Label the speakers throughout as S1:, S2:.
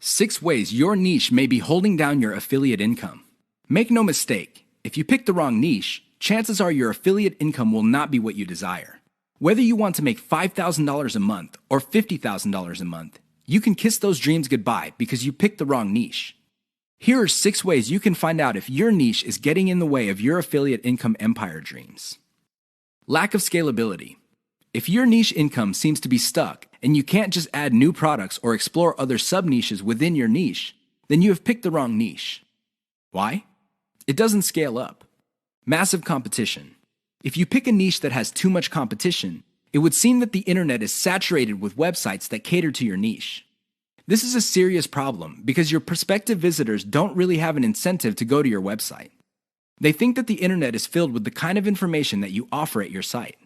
S1: 6 ways your niche may be holding down your affiliate income. Make no mistake, if you pick the wrong niche, chances are your affiliate income will not be what you desire. Whether you want to make $5,000 a month or $50,000 a month, you can kiss those dreams goodbye because you picked the wrong niche. Here are 6 ways you can find out if your niche is getting in the way of your affiliate income empire dreams. Lack of scalability. If your niche income seems to be stuck and you can't just add new products or explore other sub-niches within your niche, then you have picked the wrong niche. Why? It doesn't scale up. Massive competition. If you pick a niche that has too much competition, it would seem that the internet is saturated with websites that cater to your niche. This is a serious problem because your prospective visitors don't really have an incentive to go to your website. They think that the internet is filled with the kind of information that you offer at your site.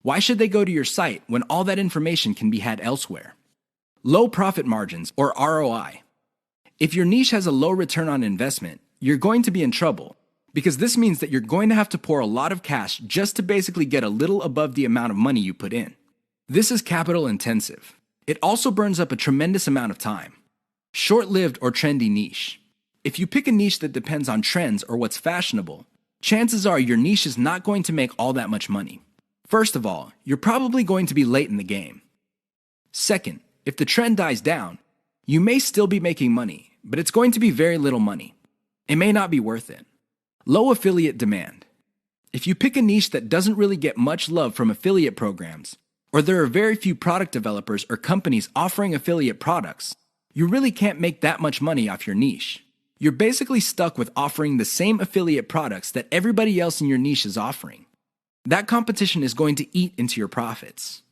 S1: Why should they go to your site when all that information can be had elsewhere? Low profit margins, or ROI. If your niche has a low return on investment, you're going to be in trouble because this means that you're going to have to pour a lot of cash just to basically get a little above the amount of money you put in. This is capital intensive. It also burns up a tremendous amount of time. Short-lived or trendy niche. If you pick a niche that depends on trends or what's fashionable, chances are your niche is not going to make all that much money. First of all, you're probably going to be late in the game. Second, if the trend dies down, you may still be making money, but it's going to be very little money. It may not be worth it. Low affiliate demand. If you pick a niche that doesn't really get much love from affiliate programs, or there are very few product developers or companies offering affiliate products, you really can't make that much money off your niche. You're basically stuck with offering the same affiliate products that everybody else in your niche is offering. That competition is going to eat into your profits.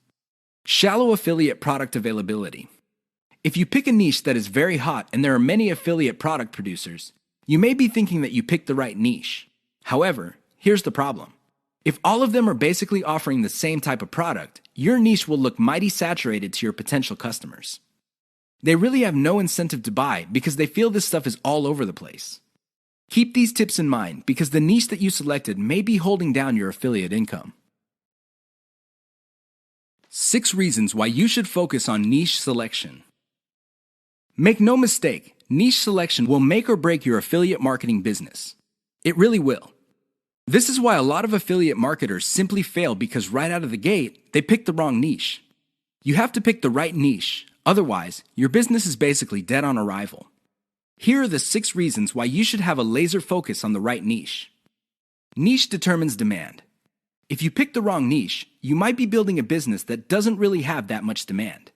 S1: Shallow affiliate product availability. If you pick a niche that is very hot and there are many affiliate product producers, you may be thinking that you picked the right niche. However, here's the problem. If all of them are basically offering the same type of product, your niche will look mighty saturated to your potential customers. They really have no incentive to buy because they feel this stuff is all over the place. Keep these tips in mind because the niche that you selected may be holding down your affiliate income. 6 reasons why you should focus on niche selection. Make no mistake, niche selection will make or break your affiliate marketing business. It really will. This is why a lot of affiliate marketers simply fail because right out of the gate, they pick the wrong niche. You have to pick the right niche, otherwise, your business is basically dead on arrival. Here are the 6 reasons why you should have a laser focus on the right niche. Niche determines demand. If you pick the wrong niche, you might be building a business that doesn't really have that much demand.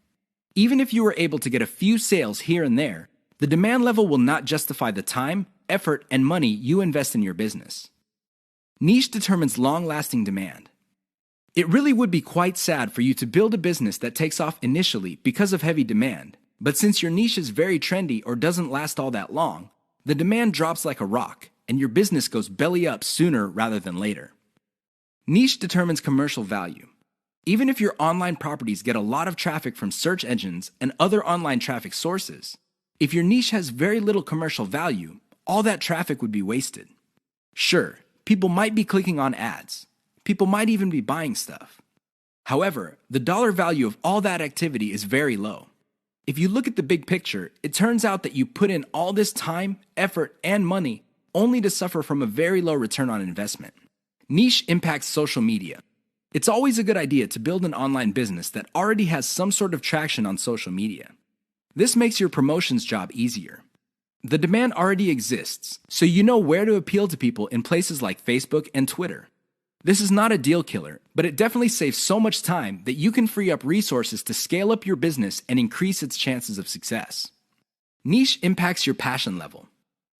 S1: Even if you were able to get a few sales here and there, the demand level will not justify the time, effort, and money you invest in your business. Niche determines long-lasting demand. It really would be quite sad for you to build a business that takes off initially because of heavy demand, but since your niche is very trendy or doesn't last all that long, the demand drops like a rock, and your business goes belly up sooner rather than later. Niche determines commercial value. Even if your online properties get a lot of traffic from search engines and other online traffic sources, if your niche has very little commercial value, all that traffic would be wasted. Sure, people might be clicking on ads. People might even be buying stuff. However, the dollar value of all that activity is very low. If you look at the big picture, it turns out that you put in all this time, effort, and money only to suffer from a very low return on investment. Niche impacts social media. It's always a good idea to build an online business that already has some sort of traction on social media. This makes your promotions job easier. The demand already exists, so you know where to appeal to people in places like Facebook and Twitter. This is not a deal killer, but it definitely saves so much time that you can free up resources to scale up your business and increase its chances of success. Niche impacts your passion level.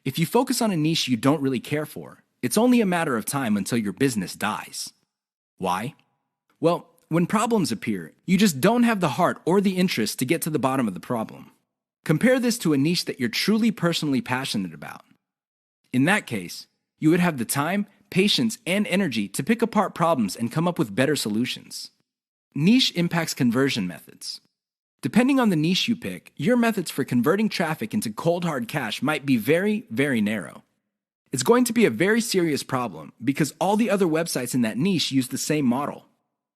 S1: If you focus on a niche you don't really care for, it's only a matter of time until your business dies. Why? Well, when problems appear, you just don't have the heart or the interest to get to the bottom of the problem. Compare this to a niche that you're truly personally passionate about. In that case, you would have the time, patience, and energy to pick apart problems and come up with better solutions. Niche impacts conversion methods. Depending on the niche you pick, your methods for converting traffic into cold hard cash might be very, very narrow. It's going to be a very serious problem because all the other websites in that niche use the same model.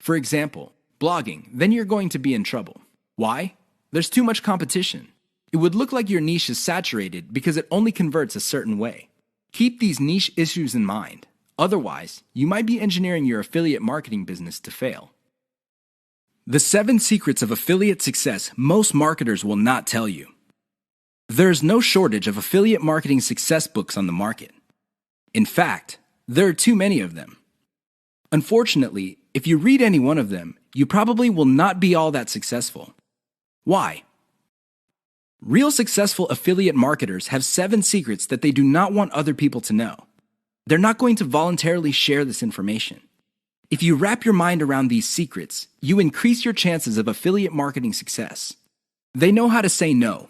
S1: For example, blogging, then you're going to be in trouble. Why? There's too much competition. It would look like your niche is saturated because it only converts a certain way. Keep these niche issues in mind. Otherwise, you might be engineering your affiliate marketing business to fail. The 7 secrets of affiliate success most marketers will not tell you. There is no shortage of affiliate marketing success books on the market. In fact, there are too many of them. Unfortunately, if you read any one of them, you probably will not be all that successful. Why? Real successful affiliate marketers have 7 secrets that they do not want other people to know. They're not going to voluntarily share this information. If you wrap your mind around these secrets, you increase your chances of affiliate marketing success. They know how to say no.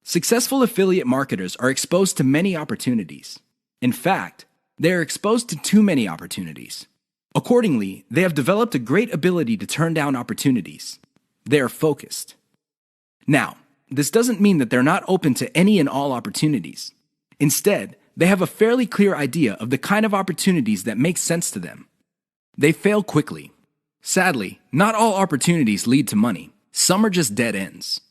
S1: Successful affiliate marketers are exposed to many opportunities. In fact, they are exposed to too many opportunities. Accordingly, they have developed a great ability to turn down opportunities. They are focused. Now, this doesn't mean that they're not open to any and all opportunities. Instead, they have a fairly clear idea of the kind of opportunities that make sense to them. They fail quickly. Sadly, not all opportunities lead to money. Some are just dead ends.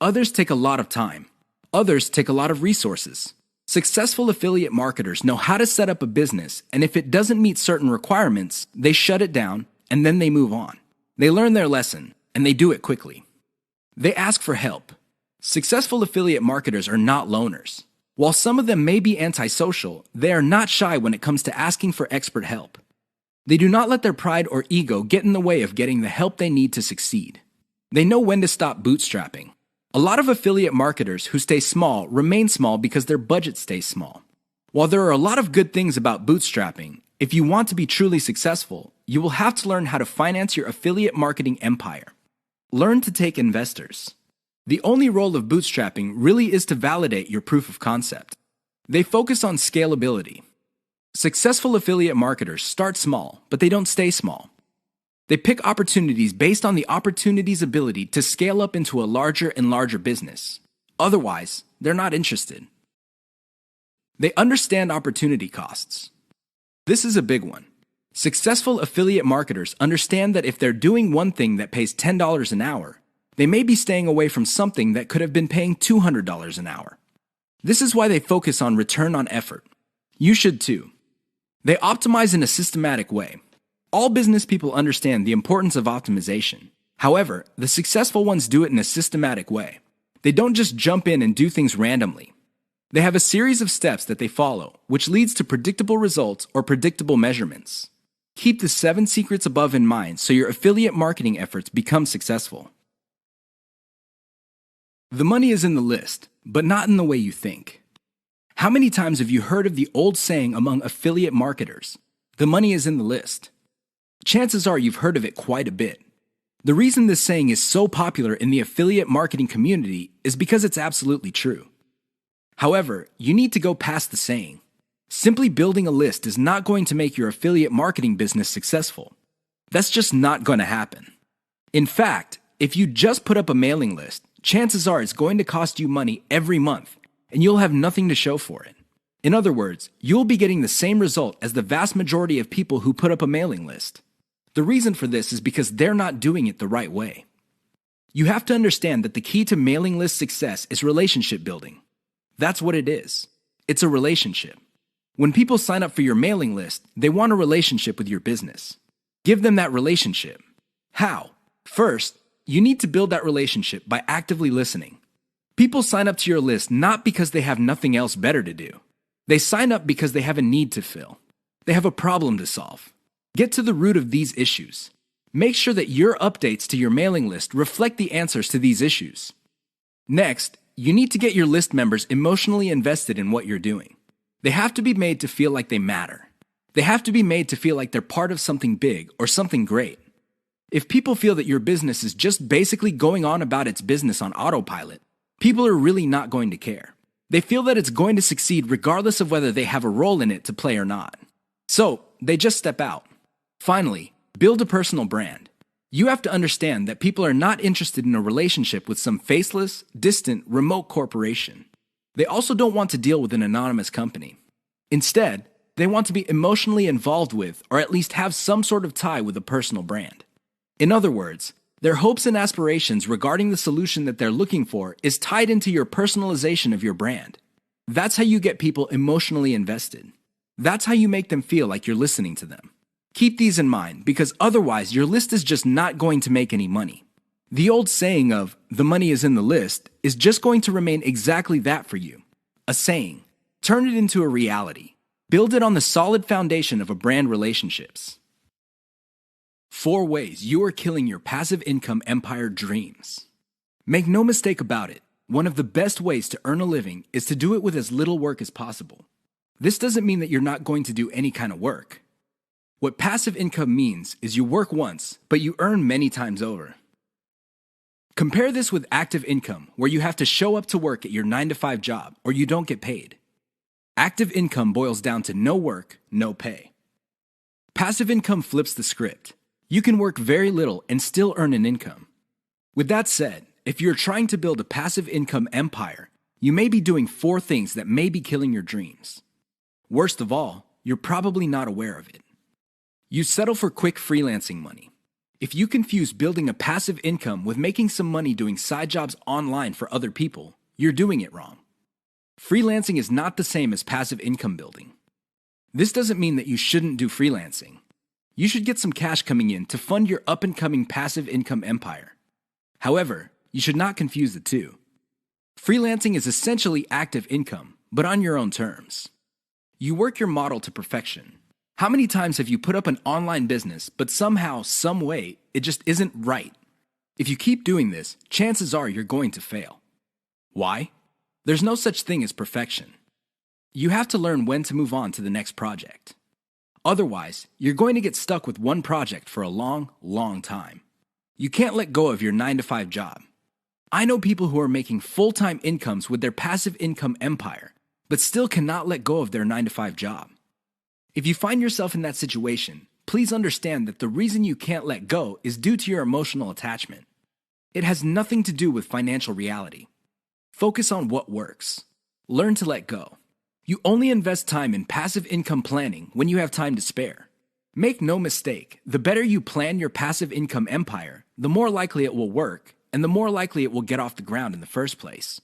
S1: Others take a lot of time. Others take a lot of resources. Successful affiliate marketers know how to set up a business, and if it doesn't meet certain requirements, they shut it down, and then they move on. They learn their lesson, and they do it quickly. They ask for help. Successful affiliate marketers are not loners. While some of them may be antisocial, they are not shy when it comes to asking for expert help. They do not let their pride or ego get in the way of getting the help they need to succeed. They know when to stop bootstrapping. A lot of affiliate marketers who stay small remain small because their budget stays small. While there are a lot of good things about bootstrapping, if you want to be truly successful, you will have to learn how to finance your affiliate marketing empire. Learn to take investors. The only role of bootstrapping really is to validate your proof of concept. They focus on scalability. Successful affiliate marketers start small, but they don't stay small. They pick opportunities based on the opportunity's ability to scale up into a larger and larger business. Otherwise, they're not interested. They understand opportunity costs. This is a big one. Successful affiliate marketers understand that if they're doing one thing that pays $10 an hour, they may be staying away from something that could have been paying $200 an hour. This is why they focus on return on effort. You should too. They optimize in a systematic way. All business people understand the importance of optimization. However, the successful ones do it in a systematic way. They don't just jump in and do things randomly. They have a series of steps that they follow, which leads to predictable results or predictable measurements. Keep the 7 secrets above in mind so your affiliate marketing efforts become successful. The money is in the list, but not in the way you think. How many times have you heard of the old saying among affiliate marketers, "The money is in the list"? Chances are you've heard of it quite a bit. The reason this saying is so popular in the affiliate marketing community is because it's absolutely true. However, you need to go past the saying. Simply building a list is not going to make your affiliate marketing business successful. That's just not going to happen. In fact, if you just put up a mailing list, chances are it's going to cost you money every month, and you'll have nothing to show for it. In other words, you'll be getting the same result as the vast majority of people who put up a mailing list. The reason for this is because they're not doing it the right way. You have to understand that the key to mailing list success is relationship building. That's what it is. It's a relationship. When people sign up for your mailing list, they want a relationship with your business. Give them that relationship. How? First, you need to build that relationship by actively listening. People sign up to your list not because they have nothing else better to do. They sign up because they have a need to fill. They have a problem to solve. Get to the root of these issues. Make sure that your updates to your mailing list reflect the answers to these issues. Next, you need to get your list members emotionally invested in what you're doing. They have to be made to feel like they matter. They have to be made to feel like they're part of something big or something great. If people feel that your business is just basically going on about its business on autopilot, people are really not going to care. They feel that it's going to succeed regardless of whether they have a role in it to play or not. So, they just step out. Finally, build a personal brand. You have to understand that people are not interested in a relationship with some faceless, distant, remote corporation. They also don't want to deal with an anonymous company. Instead, they want to be emotionally involved with, or at least have some sort of tie with a personal brand. In other words, Their hopes and aspirations regarding the solution that they're looking for is tied into your personalization of your brand. That's how you get people emotionally invested. That's how you make them feel like you're listening to them. Keep these in mind, because otherwise your list is just not going to make any money. The old saying of, "the money is in the list," is just going to remain exactly that for you. A saying. Turn it into a reality. Build it on the solid foundation of a brand relationships. 4 ways you are killing your passive income empire dreams. Make no mistake about it, one of the best ways to earn a living is to do it with as little work as possible. This doesn't mean that you're not going to do any kind of work. What passive income means is you work once, but you earn many times over. Compare this with active income, where you have to show up to work at your 9-to-5 job or you don't get paid. Active income boils down to no work, no pay. Passive income flips the script. You can work very little and still earn an income. With that said, if you're trying to build a passive income empire, you may be doing 4 things that may be killing your dreams. Worst of all, you're probably not aware of it. You settle for quick freelancing money. If you confuse building a passive income with making some money doing side jobs online for other people, you're doing it wrong. Freelancing is not the same as passive income building. This doesn't mean that you shouldn't do freelancing. You should get some cash coming in to fund your up-and-coming passive income empire. However, you should not confuse the two. Freelancing is essentially active income, but on your own terms. You work your model to perfection. How many times have you put up an online business, but somehow, some way, it just isn't right? If you keep doing this, chances are you're going to fail. Why? There's no such thing as perfection. You have to learn when to move on to the next project. Otherwise, you're going to get stuck with one project for a long, long time. You can't let go of your 9-to-5 job. I know people who are making full-time incomes with their passive income empire, but still cannot let go of their 9-to-5 job. If you find yourself in that situation, please understand that the reason you can't let go is due to your emotional attachment. It has nothing to do with financial reality. Focus on what works. Learn to let go. You only invest time in passive income planning when you have time to spare. Make no mistake, the better you plan your passive income empire, the more likely it will work, and the more likely it will get off the ground in the first place.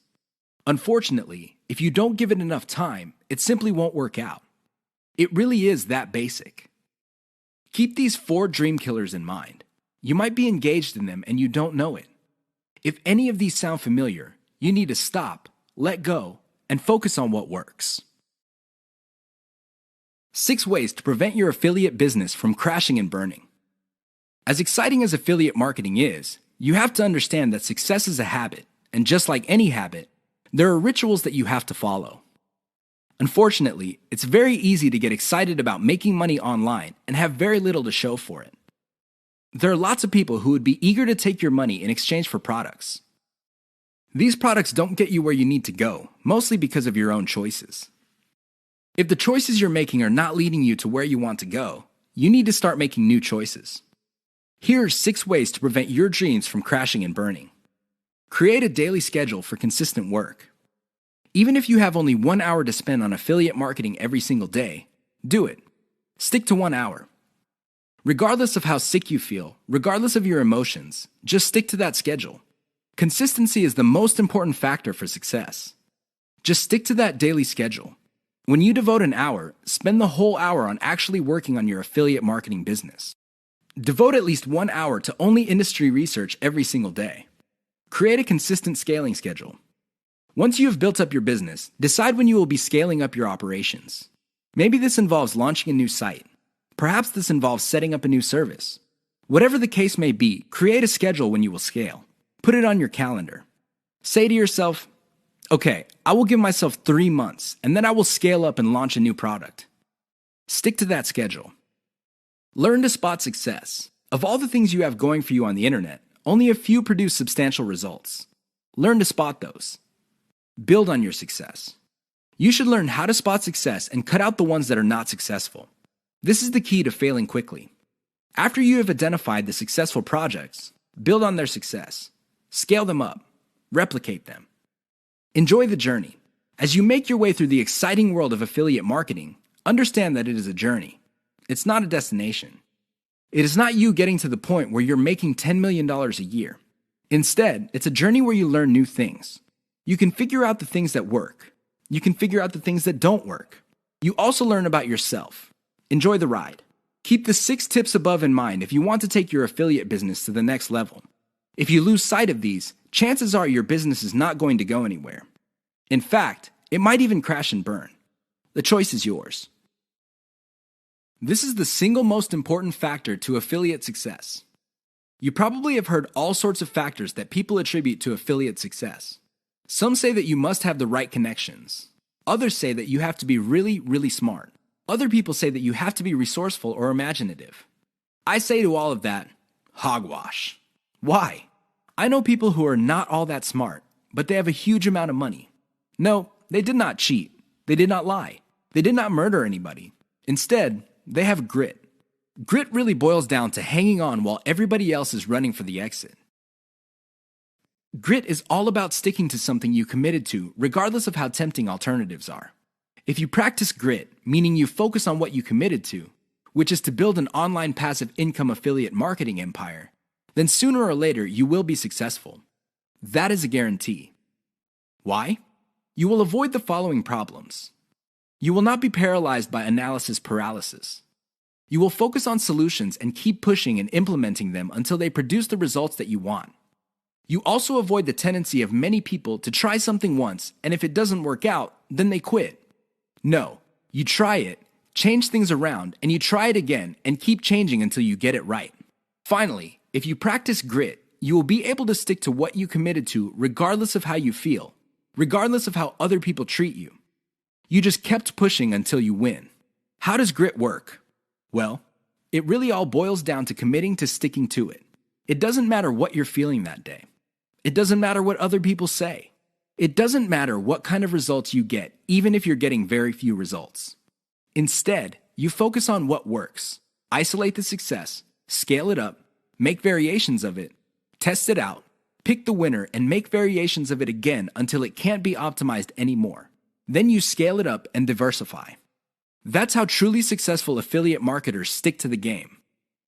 S1: Unfortunately, if you don't give it enough time, it simply won't work out. It really is that basic. Keep these 4 dream killers in mind. You might be engaged in them and you don't know it. If any of these sound familiar, you need to stop, let go, and focus on what works. 6 ways to prevent your affiliate business from crashing and burning. As exciting as affiliate marketing is, you have to understand that success is a habit, and just like any habit, there are rituals that you have to follow. Unfortunately, it's very easy to get excited about making money online and have very little to show for it. There are lots of people who would be eager to take your money in exchange for products. These products don't get you where you need to go, mostly because of your own choices. If the choices you're making are not leading you to where you want to go, you need to start making new choices. Here are 6 ways to prevent your dreams from crashing and burning. Create a daily schedule for consistent work. Even if you have only 1 hour to spend on affiliate marketing every single day, do it. Stick to 1 hour. Regardless of how sick you feel, regardless of your emotions, just stick to that schedule. Consistency is the most important factor for success. Just stick to that daily schedule. When you devote an hour, spend the whole hour on actually working on your affiliate marketing business. Devote at least 1 hour to only industry research every single day. Create a consistent scaling schedule. Once you have built up your business, decide when you will be scaling up your operations. Maybe this involves launching a new site. Perhaps this involves setting up a new service. Whatever the case may be, create a schedule when you will scale. Put it on your calendar. Say to yourself, okay, I will give myself 3 months, and then I will scale up and launch a new product. Stick to that schedule. Learn to spot success. Of all the things you have going for you on the internet, only a few produce substantial results. Learn to spot those. Build on your success. You should learn how to spot success and cut out the ones that are not successful. This is the key to failing quickly. After you have identified the successful projects, build on their success. Scale them up. Replicate them. Enjoy the journey. As you make your way through the exciting world of affiliate marketing, understand that it is a journey. It's not a destination. It is not you getting to the point where you're making $10 million a year. Instead, it's a journey where you learn new things. You can figure out the things that work. You can figure out the things that don't work. You also learn about yourself. Enjoy the ride. Keep the 6 tips above in mind if you want to take your affiliate business to the next level. If you lose sight of these, chances are your business is not going to go anywhere. In fact, it might even crash and burn. The choice is yours. This is the single most important factor to affiliate success. You probably have heard all sorts of factors that people attribute to affiliate success. Some say that you must have the right connections. Others say that you have to be really, really smart. Other people say that you have to be resourceful or imaginative. I say to all of that, hogwash. Why? I know people who are not all that smart, but they have a huge amount of money. No, they did not cheat. They did not lie. They did not murder anybody. Instead, they have grit. Grit really boils down to hanging on while everybody else is running for the exit. Grit is all about sticking to something you committed to, regardless of how tempting alternatives are. If you practice grit, meaning you focus on what you committed to, which is to build an online passive income affiliate marketing empire, then sooner or later you will be successful. That is a guarantee. Why? You will avoid the following problems. You will not be paralyzed by analysis paralysis. You will focus on solutions and keep pushing and implementing them until they produce the results that you want. You also avoid the tendency of many people to try something once, and if it doesn't work out, then they quit. No, you try it, change things around, and you try it again and keep changing until you get it right. Finally, if you practice grit, you will be able to stick to what you committed to regardless of how you feel, regardless of how other people treat you. You just kept pushing until you win. How does grit work? Well, it really all boils down to committing to sticking to it. It doesn't matter what you're feeling that day. It doesn't matter what other people say. It doesn't matter what kind of results you get, even if you're getting very few results. Instead, you focus on what works. Isolate the success, scale it up, make variations of it, test it out, pick the winner, and make variations of it again until it can't be optimized anymore. Then you scale it up and diversify. That's how truly successful affiliate marketers stick to the game.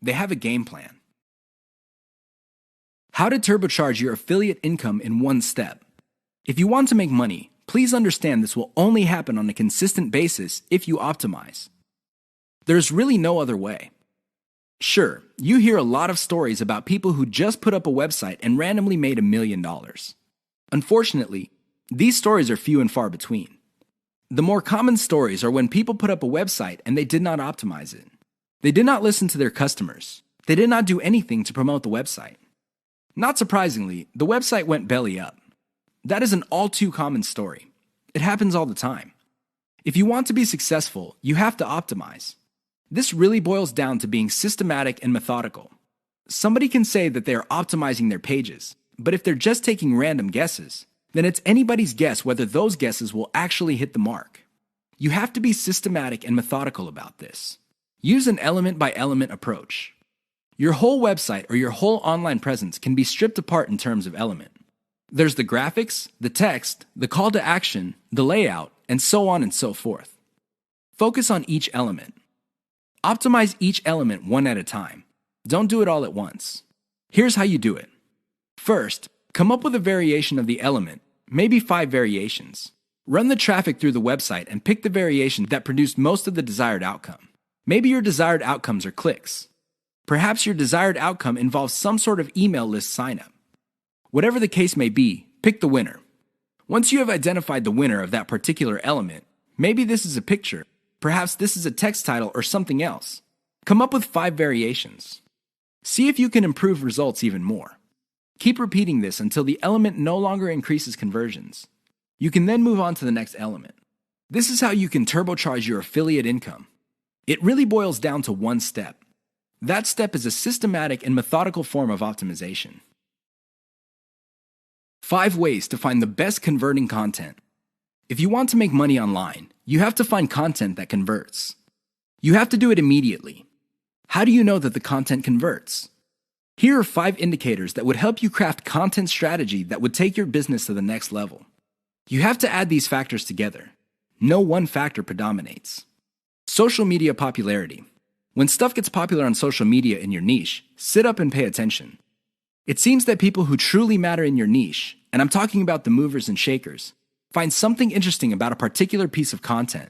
S1: They have a game plan. How to turbocharge your affiliate income in one step. If you want to make money, please understand this will only happen on a consistent basis if you optimize. There's really no other way. Sure, you hear a lot of stories about people who just put up a website and randomly made $1 million. Unfortunately, these stories are few and far between. The more common stories are when people put up a website and they did not optimize it. They did not listen to their customers. They did not do anything to promote the website. Not surprisingly, the website went belly up. That is an all too common story. It happens all the time. If you want to be successful, you have to optimize. This really boils down to being systematic and methodical. Somebody can say that they are optimizing their pages, but if they're just taking random guesses, then it's anybody's guess whether those guesses will actually hit the mark. You have to be systematic and methodical about this. Use an element-by-element approach. Your whole website or your whole online presence can be stripped apart in terms of element. There's the graphics, the text, the call to action, the layout, and so on and so forth. Focus on each element. Optimize each element one at a time. Don't do it all at once. Here's how you do it. First, come up with a variation of the element, maybe 5 variations. Run the traffic through the website and pick the variation that produced most of the desired outcome. Maybe your desired outcomes are clicks. Perhaps your desired outcome involves some sort of email list signup. Whatever the case may be, pick the winner. Once you have identified the winner of that particular element, maybe this is a picture, perhaps this is a text title or something else. Come up with 5 variations. See if you can improve results even more. Keep repeating this until the element no longer increases conversions. You can then move on to the next element. This is how you can turbocharge your affiliate income. It really boils down to one step. That step is a systematic and methodical form of optimization. 5 ways to find the best converting content. If you want to make money online, you have to find content that converts. You have to do it immediately. How do you know that the content converts? Here are 5 indicators that would help you craft content strategy that would take your business to the next level. You have to add these factors together. No one factor predominates. Social media popularity. When stuff gets popular on social media in your niche, sit up and pay attention. It seems that people who truly matter in your niche, and I'm talking about the movers and shakers, find something interesting about a particular piece of content.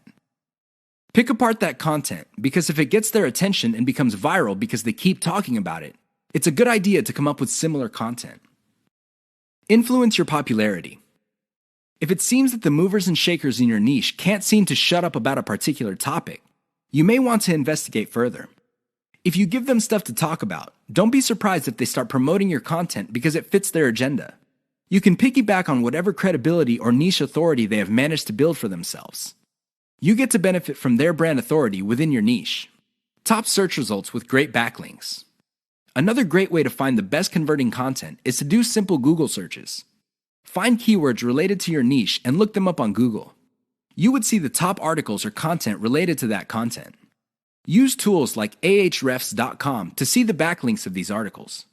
S1: Pick apart that content, because if it gets their attention and becomes viral because they keep talking about it, it's a good idea to come up with similar content. Influence your popularity. If it seems that the movers and shakers in your niche can't seem to shut up about a particular topic, you may want to investigate further. If you give them stuff to talk about, don't be surprised if they start promoting your content because it fits their agenda. You can piggyback on whatever credibility or niche authority they have managed to build for themselves. You get to benefit from their brand authority within your niche. Top search results with great backlinks. Another great way to find the best converting content is to do simple Google searches. Find keywords related to your niche and look them up on Google. You would see the top articles or content related to that content. Use tools like ahrefs.com to see the backlinks of these articles.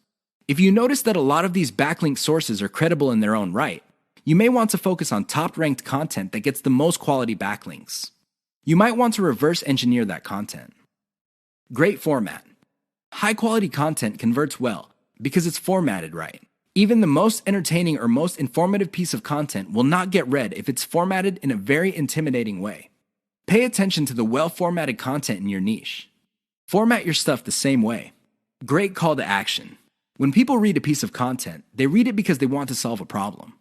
S1: If you notice that a lot of these backlink sources are credible in their own right, you may want to focus on top-ranked content that gets the most quality backlinks. You might want to reverse engineer that content. Great format. High-quality content converts well because it's formatted right. Even the most entertaining or most informative piece of content will not get read if it's formatted in a very intimidating way. Pay attention to the well-formatted content in your niche. Format your stuff the same way. Great call to action. When people read a piece of content, they read it because they want to solve a problem.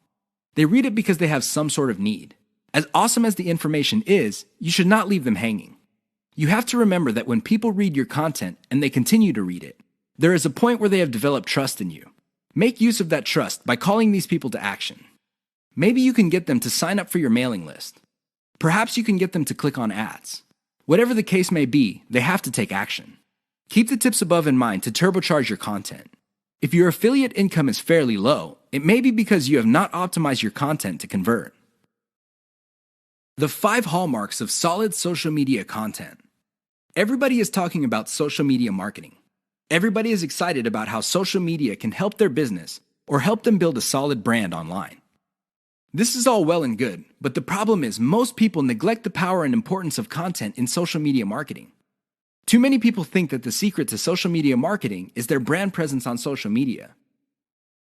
S1: They read it because they have some sort of need. As awesome as the information is, you should not leave them hanging. You have to remember that when people read your content and they continue to read it, there is a point where they have developed trust in you. Make use of that trust by calling these people to action. Maybe you can get them to sign up for your mailing list. Perhaps you can get them to click on ads. Whatever the case may be, they have to take action. Keep the tips above in mind to turbocharge your content. If your affiliate income is fairly low, it may be because you have not optimized your content to convert. The 5 hallmarks of solid social media content. Everybody is talking about social media marketing. Everybody is excited about how social media can help their business or help them build a solid brand online. This is all well and good, but the problem is most people neglect the power and importance of content in social media marketing. Too many people think that the secret to social media marketing is their brand presence on social media.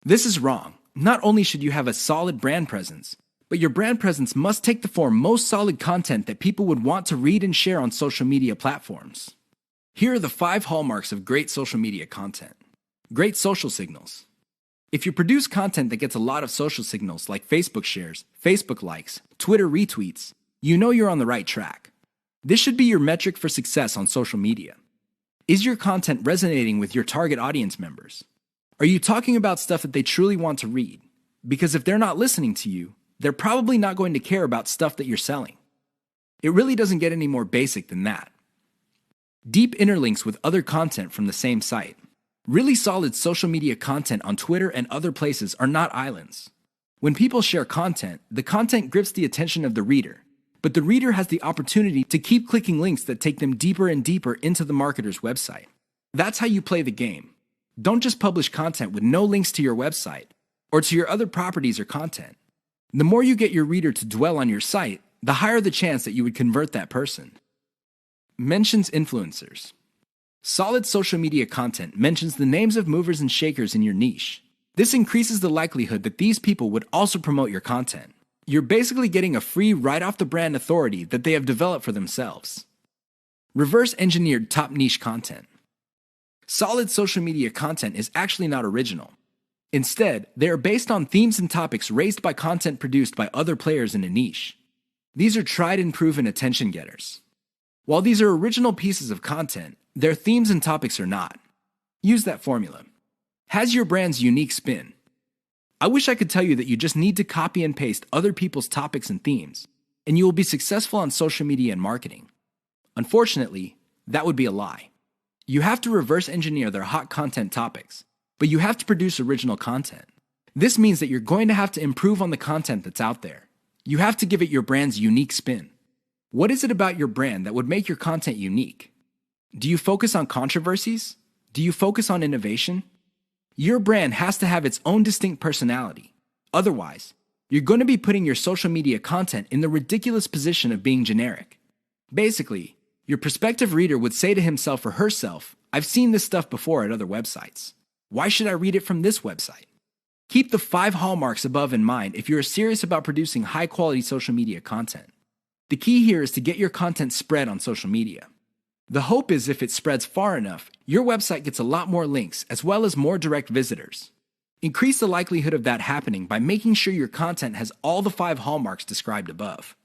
S1: This is wrong. Not only should you have a solid brand presence, but your brand presence must take the form most solid content that people would want to read and share on social media platforms. Here are the 5 hallmarks of great social media content. Great social signals. If you produce content that gets a lot of social signals like Facebook shares, Facebook likes, Twitter retweets, you know you're on the right track. This should be your metric for success on social media. Is your content resonating with your target audience members? Are you talking about stuff that they truly want to read? Because if they're not listening to you, they're probably not going to care about stuff that you're selling. It really doesn't get any more basic than that. Deep interlinks with other content from the same site. Really solid social media content on Twitter and other places are not islands. When people share content, the content grips the attention of the reader, but the reader has the opportunity to keep clicking links that take them deeper and deeper into the marketer's website. That's how you play the game. Don't just publish content with no links to your website or to your other properties or content. The more you get your reader to dwell on your site, the higher the chance that you would convert that person. Mentions influencers. Solid social media content mentions the names of movers and shakers in your niche. This increases the likelihood that these people would also promote your content. You're basically getting a free right-off-the-brand authority that they have developed for themselves. Reverse-engineered top niche content. Solid social media content is actually not original. Instead, they are based on themes and topics raised by content produced by other players in a niche. These are tried and proven attention getters. While these are original pieces of content, their themes and topics are not. Use that formula. Has your brand's unique spin. I wish I could tell you that you just need to copy and paste other people's topics and themes, and you will be successful on social media and marketing. Unfortunately, that would be a lie. You have to reverse engineer their hot content topics, but you have to produce original content. This means that you're going to have to improve on the content that's out there. You have to give it your brand's unique spin. What is it about your brand that would make your content unique? Do you focus on controversies? Do you focus on innovation? Your brand has to have its own distinct personality. Otherwise, you're going to be putting your social media content in the ridiculous position of being generic. Basically, Your prospective reader would say to himself or herself, I've seen this stuff before at other websites. Why should I read it from this website? Keep the 5 hallmarks above in mind if you're serious about producing high-quality social media content. The key here is to get your content spread on social media. The hope is if it spreads far enough, your website gets a lot more links as well as more direct visitors. Increase the likelihood of that happening by making sure your content has all the 5 hallmarks described above.